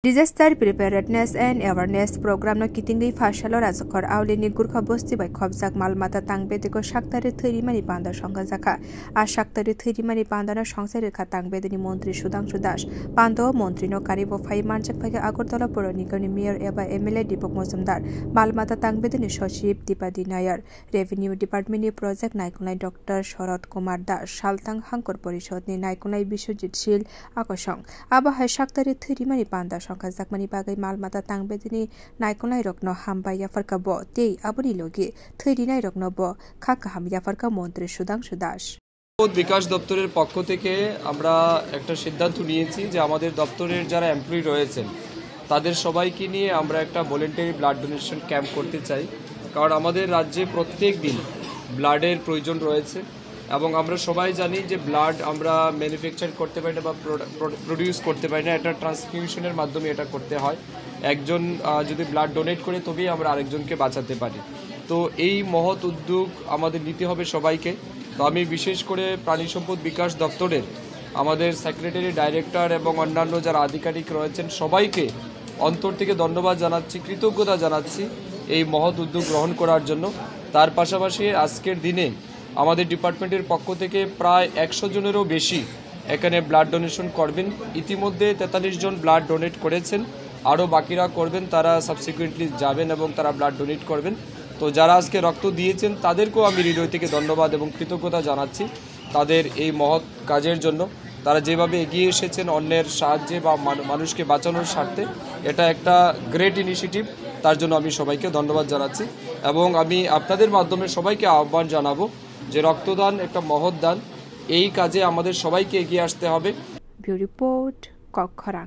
Disaster Preparedness and Awareness Program no kitingi fashalo razakor awlini gurkha bosti bai khobjak malmata tangbediko shaktari thৈরিমানি পান্দা সংখ্যা জাকা আর shaktari thৈরিমানি পান্দানো সংসারের খা তাংবেদনি মন্ত্রী সুধাংশু দাস পান্দ মন্ত্রী no কারিবো phi মানজাক ফাইকে Agartala পৌর নিগমনি mayor এবা এমএলএ দীপক মজুমদার মালমাতা তাংবেদনি সচিব দীপাদি নায়ার রেভিনিউ ডিপার্টমেন্টনি প্রজেক্ট নাইকুনাই ডক্টর শরৎ কুমার দাস সালতাং হাঙ্কর পরিষদনি নাইকুনাই বিশ্বজিৎ শীল আকর্ষণ আবহাওয়া shaktari thৈরিমানি পান্দা সংখ্যা জাকমানি বাগৈ মালমাতা তাংবেদনি নাইকুনাই রকনো হামবা ইয়াফারকা ব তেই আবনি লগি থৈরিনাই রকনো ব খাকা হাম ইয়াফারকা মন্ত্রী সুধাংশু দাস বিকাশ দপ্তরের পক্ষ থেকে আমরা একটা সিদ্ধান্ত নিয়েছি যে আমাদের দপ্তরের যারা এমপ্লয়ি রয়েছেন তাদের সবাইকে নিয়ে আমরা একটা ভলেন্টারি ব্লাড ডোনেশন ক্যাম্প করতে চাই কারণ আমাদের রাজ্যে প্রত্যেক দিন ব্লাডের প্রয়োজন রয়েছে এবং আমরা সবাই জানি যে ব্লাড আমরা ম্যানুফ্যাকচার করতে পারি না বা প্রডিউস করতে পারি না, এটা ট্রান্সফিউশনের মাধ্যমে এটা করতে হয়। একজন যদি ব্লাড ডোনেট করে তবেই আমরা আরেকজনকে বাঁচাতে পারি। তো এই মহৎ উদ্যোগ আমাদের নিতে হবে সবাইকে। তো আমি বিশেষ করে প্রাণী সম্পদ বিকাশ দপ্তরের আমাদের সেক্রেটারি, ডাইরেক্টর এবং অন্যান্য যারা আধিকারিক রয়েছেন সবাইকে অন্তর থেকে ধন্যবাদ জানাচ্ছি, কৃতজ্ঞতা জানাচ্ছি এই মহৎ উদ্যোগ গ্রহণ করার জন্য। তার পাশাপাশি আজকের দিনে আমাদের ডিপার্টমেন্টের পক্ষ থেকে প্রায় 100 জনেরও বেশি এখানে ব্লাড ডোনেশন করবেন। ইতিমধ্যে 43 জন ব্লাড ডোনেট করেছেন, আরও বাকিরা করবেন, তারা সাবসিকুয়েন্টলি যাবেন এবং তারা ব্লাড ডোনেট করবেন। তো যারা আজকে রক্ত দিয়েছেন তাদেরকেও আমি হৃদয় থেকে ধন্যবাদ এবং কৃতজ্ঞতা জানাচ্ছি তাদের এই মহৎ কাজের জন্য। তারা যেভাবে এগিয়ে এসেছেন অন্যের সাহায্যে বা মানুষকে বাঁচানোর স্বার্থে, এটা একটা গ্রেট ইনিশিয়েটিভ। তার জন্য আমি সবাইকে ধন্যবাদ জানাচ্ছি এবং আমি আপনাদের মাধ্যমে সবাইকে আহ্বান জানাবো যে রক্তদান একটা মহৎ দান, এই কাজে আমাদের সবাইকে এগিয়ে আসতে হবে। Bureau report কক্ষরাং।